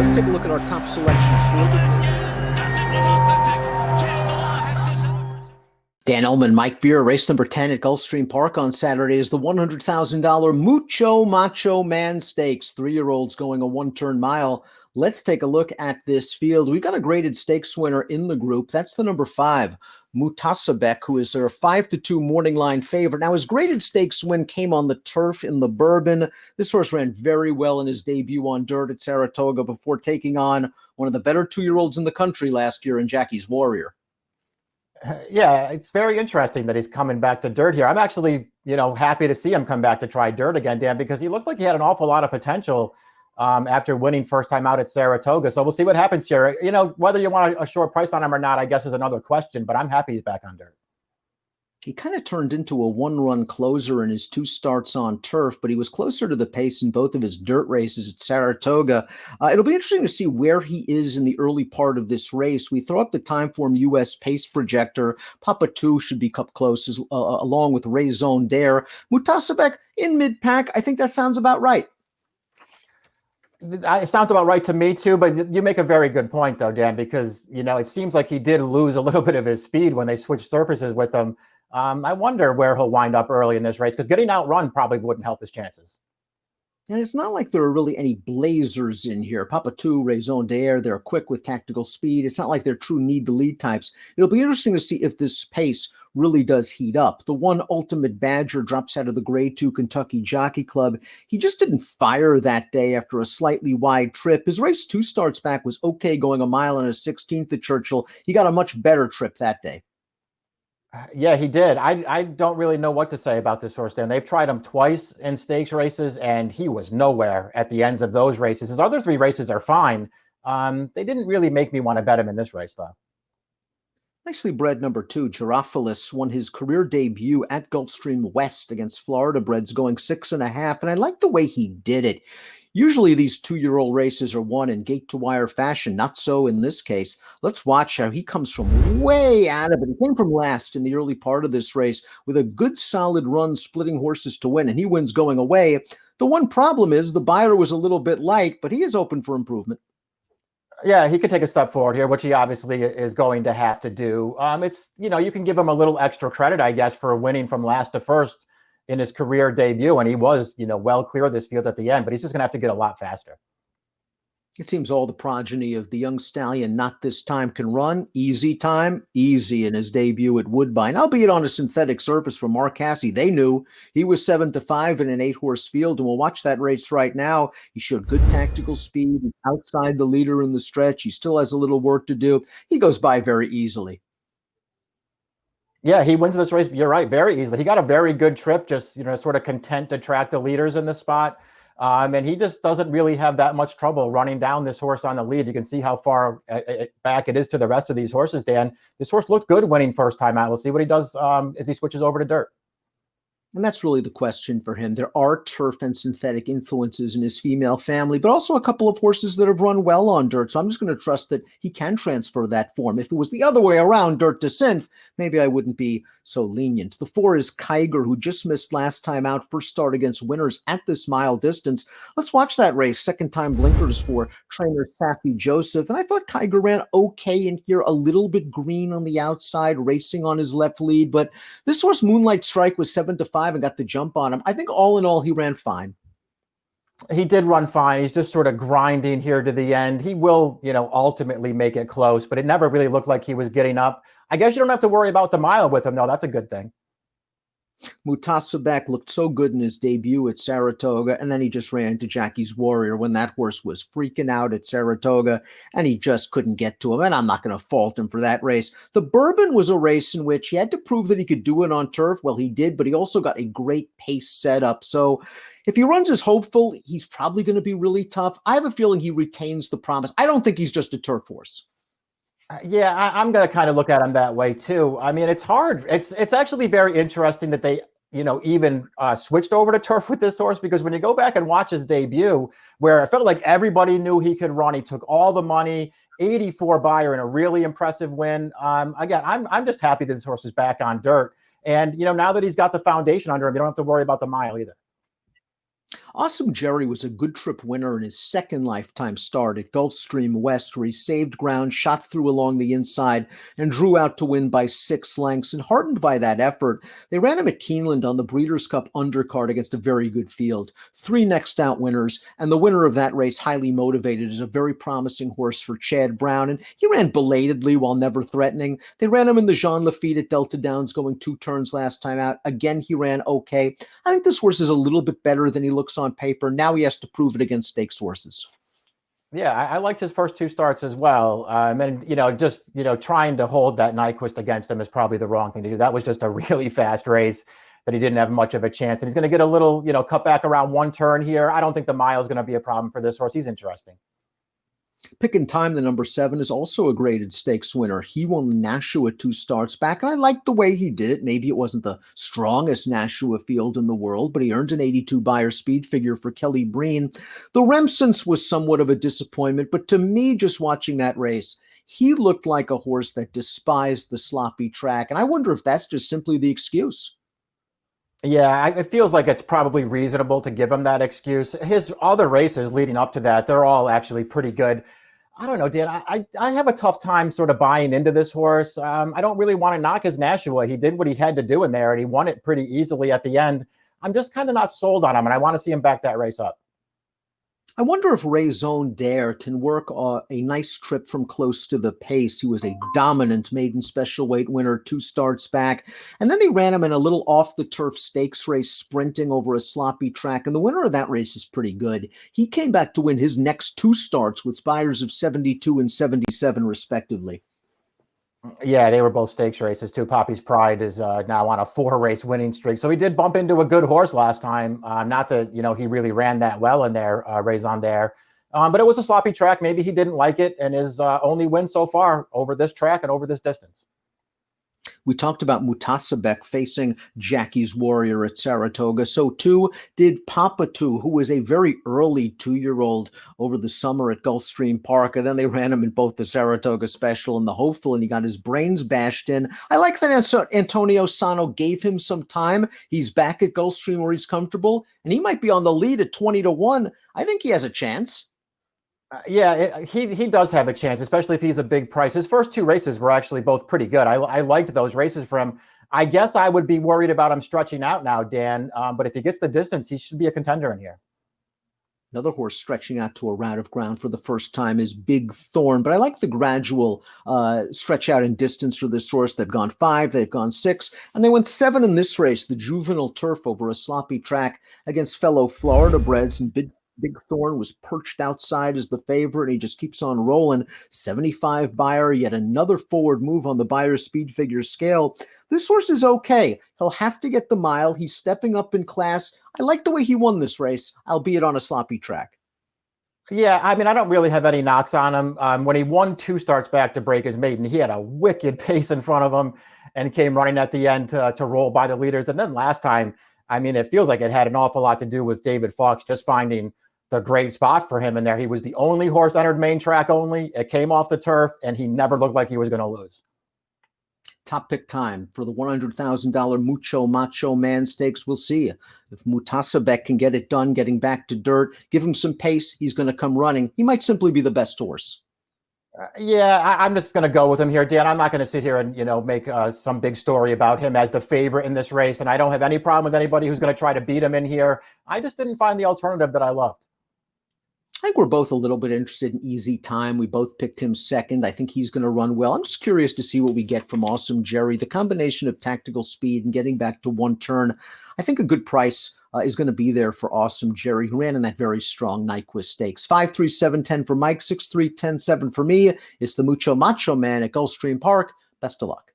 let's take a look at our top selections. Dan Illman, Mike Beer, race number 10 at Gulfstream Park on Saturday is the $100,000 Mucho Macho Man Stakes. 3-year-olds going a one-turn mile. Let's take a look at this field. We've got a graded stakes winner in the group. That's the number 5, Mutasaabeq, who is their 5-2 morning line favorite. Now, his graded stakes win came on the turf in the Bourbon. This horse ran very well in his debut on dirt at Saratoga before taking on one of the better 2-year-olds in the country last year in Jackie's Warrior. Yeah, it's very interesting that he's coming back to dirt here. I'm actually, happy to see him come back to try dirt again, Dan, because he looked like he had an awful lot of potential after winning first time out at Saratoga. So we'll see what happens here. Whether you want a short price on him or not, I guess is another question, but I'm happy he's back on dirt. He kind of turned into a one-run closer in his 2 starts on turf, but he was closer to the pace in both of his dirt races at Saratoga. It'll be interesting to see where he is in the early part of this race. We throw up the Timeform US pace projector. Papatu should be up close along with Raison Dare. Mutasaabeq in mid-pack. I think that sounds about right. It sounds about right to me too, but you make a very good point though, Dan, because, it seems like he did lose a little bit of his speed when they switched surfaces with him. I wonder where he'll wind up early in this race, because getting outrun probably wouldn't help his chances. And it's not like there are really any blazers in here. Papatu, Raison Dare, they're quick with tactical speed. It's not like they're true need-to-lead types. It'll be interesting to see if this pace really does heat up. The one Ultimate Badger drops out of the Grade 2 Kentucky Jockey Club. He just didn't fire that day after a slightly wide trip. His race 2 starts back was okay, going a mile and a 16th at Churchill. He got a much better trip that day. Yeah, he did. I don't really know what to say about this horse, Dan. They've tried him twice in stakes races, and he was nowhere at the ends of those races. His other 3 races are fine. They didn't really make me want to bet him in this race, though. Nicely bred number 2, Gerophilus, won his career debut at Gulfstream West against Florida breds going 6.5, and I like the way he did it. Usually these 2-year-old races are won in gate-to-wire fashion. Not so in this case. Let's watch how he comes from way out of it. He came from last in the early part of this race with a good solid run splitting horses to win, and he wins going away. The one problem is the buyer was a little bit light, but he is open for improvement. Yeah, he could take a step forward here, which he obviously is going to have to do. It's, you can give him a little extra credit, I guess, for winning from last to first in his career debut, and he was, well clear of this field at the end, but he's just going to have to get a lot faster. It seems all the progeny of the young stallion not this time can run. Easy time, easy in his debut at Woodbine, albeit on a synthetic surface for Mark Casse. They knew he was 7-5 in an 8-horse field, and we'll watch that race right now. He showed good tactical speed outside the leader in the stretch. He still has a little work to do. He goes by very easily. Yeah, he wins this race, you're right, very easily. He got a very good trip, just, sort of content to track the leaders in this spot. And he just doesn't really have that much trouble running down this horse on the lead. You can see how far back it is to the rest of these horses, Dan. This horse looked good winning first time out. We'll see what he does as he switches over to dirt. And that's really the question for him. There are turf and synthetic influences in his female family, but also a couple of horses that have run well on dirt. So I'm just going to trust that he can transfer that form. If it was the other way around, dirt to synth, maybe I wouldn't be so lenient. The 4 is Kiger, who just missed last time out, first start against winners at this mile distance. Let's watch that race. Second time blinkers for trainer Safi Joseph. And I thought Kiger ran okay in here, a little bit green on the outside, racing on his left lead. But this horse, Moonlight Strike, was 7-5 and got the jump on him. I think all in all, he ran fine. He did run fine. He's just sort of grinding here to the end. He will, ultimately make it close, but it never really looked like he was getting up. I guess you don't have to worry about the mile with him, though. That's a good thing. Mutasaabeq looked so good in his debut at Saratoga, and then he just ran into Jackie's Warrior when that horse was freaking out at Saratoga, and he just couldn't get to him, and I'm not going to fault him for that race. The Bourbon was a race in which he had to prove that he could do it on turf. Well, he did, but he also got a great pace setup. So if he runs as hopeful, he's probably going to be really tough. I have a feeling he retains the promise. I don't think he's just a turf horse. Yeah, I'm going to kind of look at him that way too. I mean, it's hard. It's actually very interesting that they, even switched over to turf with this horse, because when you go back and watch his debut, where it felt like everybody knew he could run, he took all the money, 84 buyer in a really impressive win. Again, I'm just happy that this horse is back on dirt. And, now that he's got the foundation under him, you don't have to worry about the mile either. Awesome Jerry was a good trip winner in his second lifetime start at Gulfstream West, where he saved ground, shot through along the inside, and drew out to win by 6 lengths. And heartened by that effort, they ran him at Keeneland on the Breeders' Cup undercard against a very good field. 3 next out winners, and the winner of that race, highly motivated, is a very promising horse for Chad Brown. And he ran belatedly while never threatening. They ran him in the Jean Lafitte at Delta Downs, going 2 turns last time out. Again, he ran okay. I think this horse is a little bit better than he looks on paper. Now he has to prove it against stakes horses. Yeah, I liked his first 2 starts as well. And, just, trying to hold that Nyquist against him is probably the wrong thing to do. That was just a really fast race that he didn't have much of a chance. And he's going to get a little, cut back around 1 turn here. I don't think the mile is going to be a problem for this horse. He's interesting. Pick and Time, the number 7, is also a graded stakes winner. He won Nashua 2 starts back, and I liked the way he did it. Maybe it wasn't the strongest Nashua field in the world, but he earned an 82 Beyer speed figure for Kelly Breen. The Remsons was somewhat of a disappointment, but to me, just watching that race, he looked like a horse that despised the sloppy track, and I wonder if that's just simply the excuse. Yeah, it feels like it's probably reasonable to give him that excuse. His other races leading up to that, they're all actually pretty good. I don't know, Dan. I have a tough time sort of buying into this horse. I don't really want to knock his Nashua. He did what he had to do in there, and he won it pretty easily at the end. I'm just kind of not sold on him, and I want to see him back that race up. I wonder if Raison Dare can work a nice trip from close to the pace. He was a dominant maiden special weight winner 2 starts back. And then they ran him in a little off-the-turf stakes race sprinting over a sloppy track. And the winner of that race is pretty good. He came back to win his next 2 starts with spires of 72 and 77, respectively. Yeah, they were both stakes races too. Poppy's Pride is now on a 4-race winning streak. So he did bump into a good horse last time. Not that, he really ran that well in there, Raison Dare. But it was a sloppy track. Maybe he didn't like it, and his only win so far over this track and over this distance. We talked about Mutasaabeq facing Jackie's Warrior at Saratoga. So too did Papatu, who was a very early 2-year-old over the summer at Gulfstream Park. And then they ran him in both the Saratoga Special and the Hopeful, and he got his brains bashed in. I like that Antonio Sano gave him some time. He's back at Gulfstream where he's comfortable, and he might be on the lead at 20-1. I think he has a chance. He does have a chance, especially if he's a big price. His first 2 races were actually both pretty good. I liked those races for him. I guess I would be worried about him stretching out now, Dan. But if he gets the distance, he should be a contender in here. Another horse stretching out to a route of ground for the first time is Big Thorn, but I like the gradual stretch out in distance for this horse. They've gone 5, they've gone 6, and they went 7 in this race, the juvenile turf over a sloppy track against fellow Florida breds, and Big Thorn was perched outside as the favorite, and he just keeps on rolling. 75 Beyer, yet another forward move on the Beyer speed figure scale. This horse is okay. He'll have to get the mile. He's stepping up in class. I like the way he won this race, albeit on a sloppy track. Yeah, I mean, I don't really have any knocks on him. When he won 2 starts back to break his maiden, he had a wicked pace in front of him and came running at the end to roll by the leaders. And then last time, I mean, it feels like it had an awful lot to do with David Fox just finding the great spot for him in there. He was the only horse entered main track only. It came off the turf, and he never looked like he was going to lose. Top pick time for the $100,000 Mucho Macho Man Stakes. We'll see if Mutasaabeq can get it done, getting back to dirt. Give him some pace. He's going to come running. He might simply be the best horse. I'm just going to go with him here, Dan. I'm not going to sit here and, make some big story about him as the favorite in this race. And I don't have any problem with anybody who's going to try to beat him in here. I just didn't find the alternative that I loved. I think we're both a little bit interested in Easy Time. We both picked him second. I think he's going to run well. I'm just curious to see what we get from Awesome Jerry. The combination of tactical speed and getting back to 1 turn, I think a good price is going to be there for Awesome Jerry, who ran in that very strong Nyquist Stakes. 5-3-7-10 for Mike, 6-3-10-7 for me. It's the Mucho Macho Man at Gulfstream Park. Best of luck.